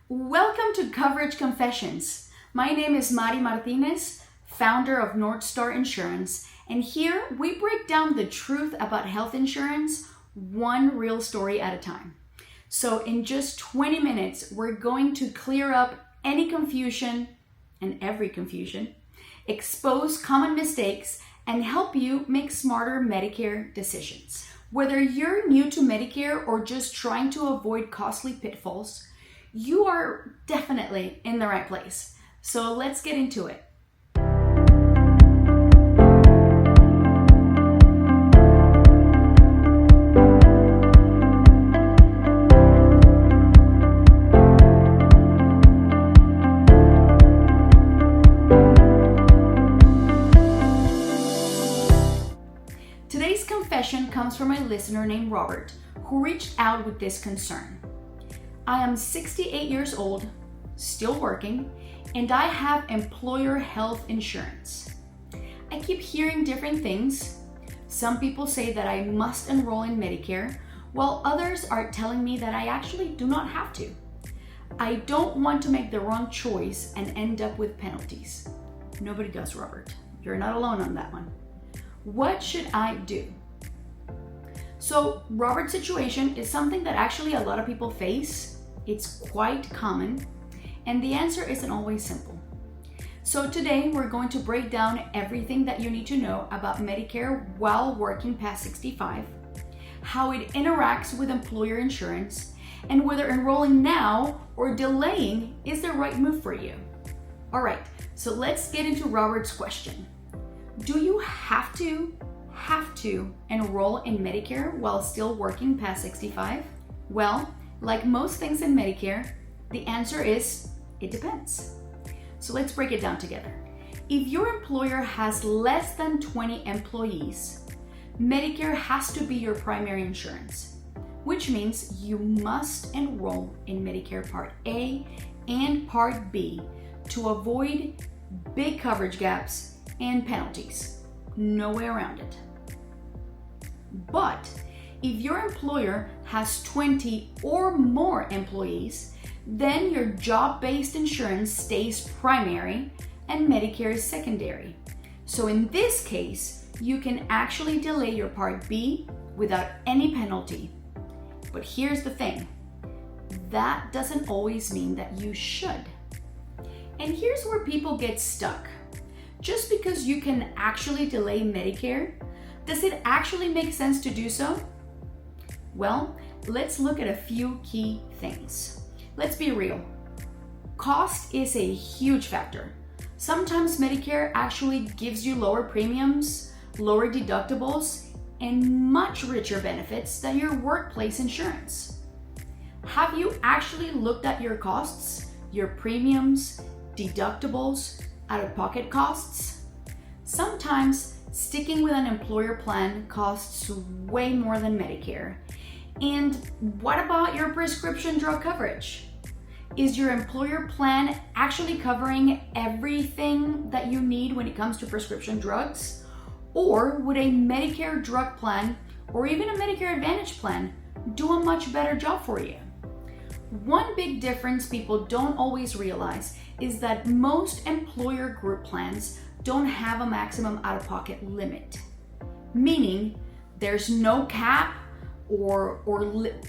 Welcome to Coverage Confessions. My name is Mari Martinez, founder of North Star Insurance, and here we break down the truth about health insurance, one real story at a time. So in just 20 minutes, we're going to clear up any confusion and every confusion, expose common mistakes, and help you make smarter Medicare decisions. Whether you're new to Medicare or just trying to avoid costly pitfalls, you are definitely in the right place. So let's get into it. Today's confession comes from a listener named Robert, who reached out with this concern. I am 68 years old, still working, and I have employer health insurance. I keep hearing different things. Some people say that I must enroll in Medicare, while others are telling me that I actually do not have to. I don't want to make the wrong choice and end up with penalties. Nobody does, Robert. You're not alone on that one. What should I do? So Robert's situation is something that actually a lot of people face. It's quite common, and the answer isn't always simple. So today we're going to break down everything that you need to know about Medicare while working past 65, how it interacts with employer insurance, and whether enrolling now or delaying is the right move for you. All right, so let's get into Robert's question. Do you have to enroll in Medicare while still working past 65? Well, like most things in Medicare, the answer is, it depends. So let's break it down together. If your employer has less than 20 employees, Medicare has to be your primary insurance, which means you must enroll in Medicare Part A and Part B to avoid big coverage gaps and penalties. No way around it. But if your employer has 20 or more employees, then your job-based insurance stays primary and Medicare is secondary. So in this case, you can actually delay your Part B without any penalty. But here's the thing, that doesn't always mean that you should. And here's where people get stuck. Just because you can actually delay Medicare, does it actually make sense to do so? Well, let's look at a few key things. Let's be real. Cost is a huge factor. Sometimes Medicare actually gives you lower premiums, lower deductibles, and much richer benefits than your workplace insurance. Have you actually looked at your costs, your premiums, deductibles, out-of-pocket costs? Sometimes sticking with an employer plan costs way more than Medicare. And what about your prescription drug coverage? Is your employer plan actually covering everything that you need when it comes to prescription drugs? Or would a Medicare drug plan or even a Medicare Advantage plan do a much better job for you? One big difference people don't always realize is that most employer group plans don't have a maximum out-of-pocket limit, meaning there's no cap or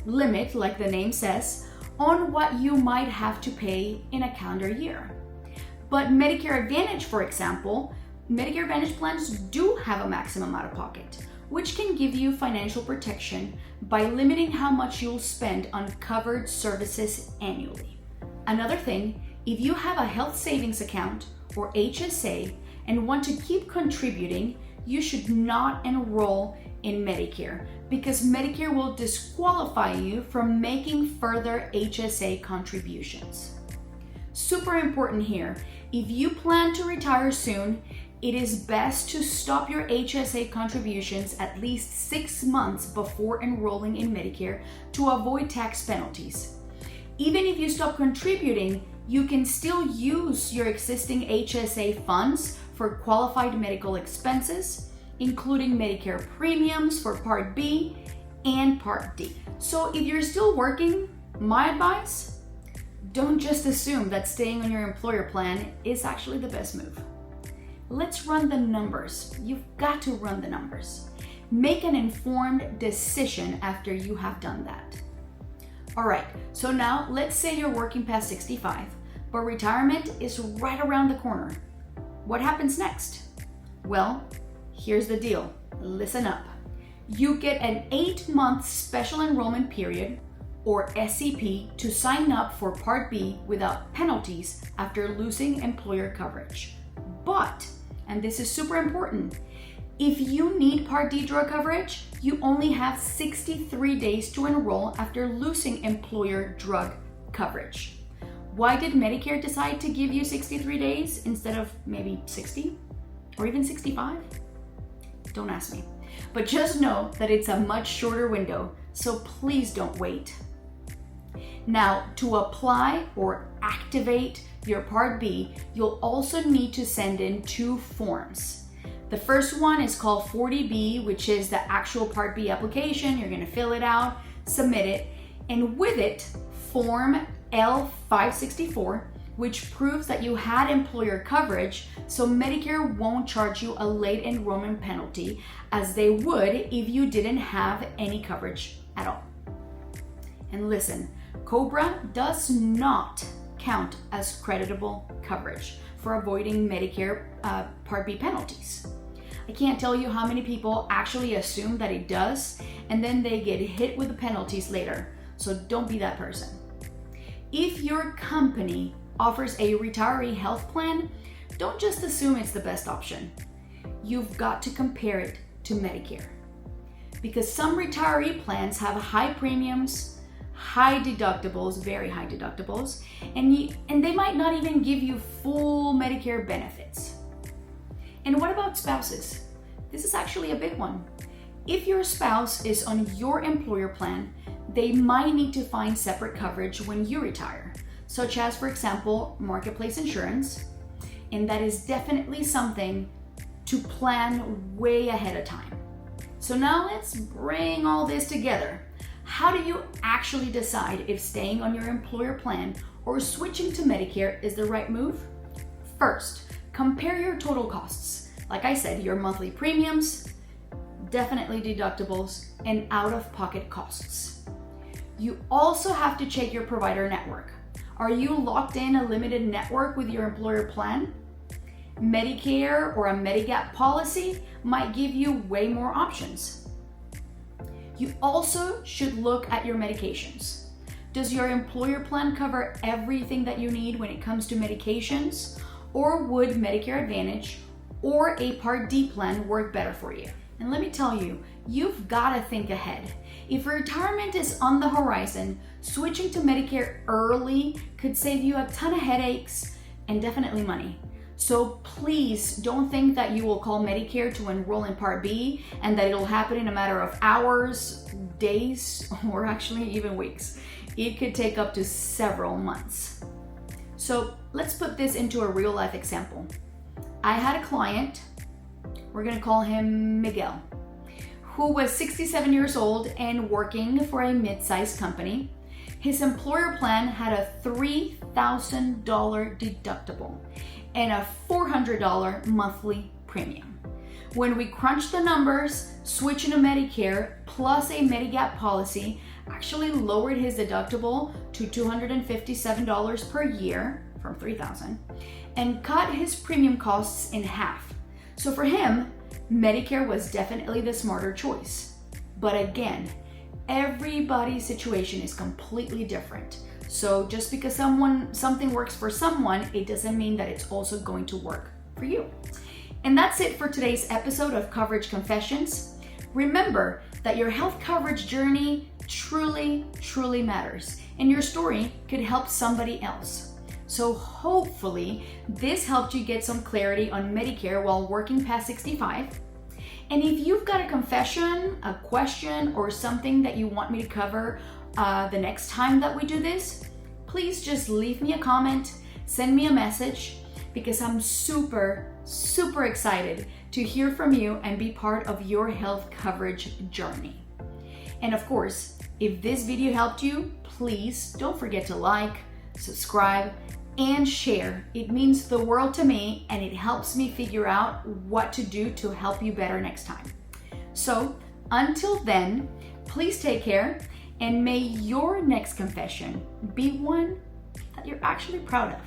limit, like the name says, on what you might have to pay in a calendar year. But Medicare Advantage, for example, Medicare Advantage plans do have a maximum out-of-pocket, which can give you financial protection by limiting how much you'll spend on covered services annually. Another thing, if you have a health savings account or HSA and want to keep contributing, you should not enroll in Medicare because Medicare will disqualify you from making further HSA contributions. Super important here, if you plan to retire soon, it is best to stop your HSA contributions at least 6 months before enrolling in Medicare to avoid tax penalties. Even if you stop contributing, you can still use your existing HSA funds for qualified medical expenses, including Medicare premiums for Part B and Part D. So if you're still working, my advice, don't just assume that staying on your employer plan is actually the best move. Let's run the numbers. You've got to run the numbers. Make an informed decision after you have done that. All right, so now let's say you're working past 65, but retirement is right around the corner. What happens next? Well, here's the deal. Listen up. You get an 8-month special enrollment period, or SEP, to sign up for Part B without penalties after losing employer coverage. But, and this is super important, if you need Part D drug coverage, you only have 63 days to enroll after losing employer drug coverage. Why did Medicare decide to give you 63 days instead of maybe 60 or even 65? Don't ask me. But just know that it's a much shorter window, so please don't wait. Now, to apply or activate your Part B, you'll also need to send in 2 forms. The first one is called 40B, which is the actual Part B application. You're gonna fill it out, submit it, and with it, Form L564, which proves that you had employer coverage, so Medicare won't charge you a late enrollment penalty as they would if you didn't have any coverage at all. And listen, COBRA does not count as creditable coverage for avoiding Medicare Part B penalties. I can't tell you how many people actually assume that it does, and then they get hit with the penalties later, so don't be that person. If your company offers a retiree health plan, don't just assume it's the best option. You've got to compare it to Medicare. Because some retiree plans have high premiums, high deductibles, very high deductibles, and they might not even give you full Medicare benefits. And what about spouses? This is actually a big one. If your spouse is on your employer plan, they might need to find separate coverage when you retire, such as, for example, marketplace insurance, and that is definitely something to plan way ahead of time. So now let's bring all this together. How do you actually decide if staying on your employer plan or switching to Medicare is the right move? First, compare your total costs. Like I said, your monthly premiums, definitely deductibles, and out-of-pocket costs. You also have to check your provider network. Are you locked in a limited network with your employer plan? Medicare or a Medigap policy might give you way more options. You also should look at your medications. Does your employer plan cover everything that you need when it comes to medications? Or would Medicare Advantage or a Part D plan work better for you? And let me tell you, you've got to think ahead. If retirement is on the horizon, switching to Medicare early could save you a ton of headaches and definitely money. So please don't think that you will call Medicare to enroll in Part B and that it'll happen in a matter of hours, days, or actually even weeks. It could take up to several months. So let's put this into a real life example. I had a client, we're gonna call him Miguel, who was 67 years old and working for a mid-sized company. His employer plan had a $3,000 deductible and a $400 monthly premium. When we crunched the numbers, switching to Medicare plus a Medigap policy actually lowered his deductible to $257 per year from $3,000 and cut his premium costs in half. So for him, Medicare was definitely the smarter choice. But again, everybody's situation is completely different. So just because something works for someone, it doesn't mean that it's also going to work for you. And that's it for today's episode of Coverage Confessions. Remember that your health coverage journey truly, truly matters, and your story could help somebody else. So hopefully this helped you get some clarity on Medicare while working past 65. And if you've got a confession, a question, or something that you want me to cover the next time that we do this, please just leave me a comment, send me a message, because I'm super, super excited to hear from you and be part of your health coverage journey. And of course, if this video helped you, please don't forget to like, subscribe, and share. It means the world to me, and it helps me figure out what to do to help you better next time. So until then, please take care, and may your next confession be one that you're actually proud of.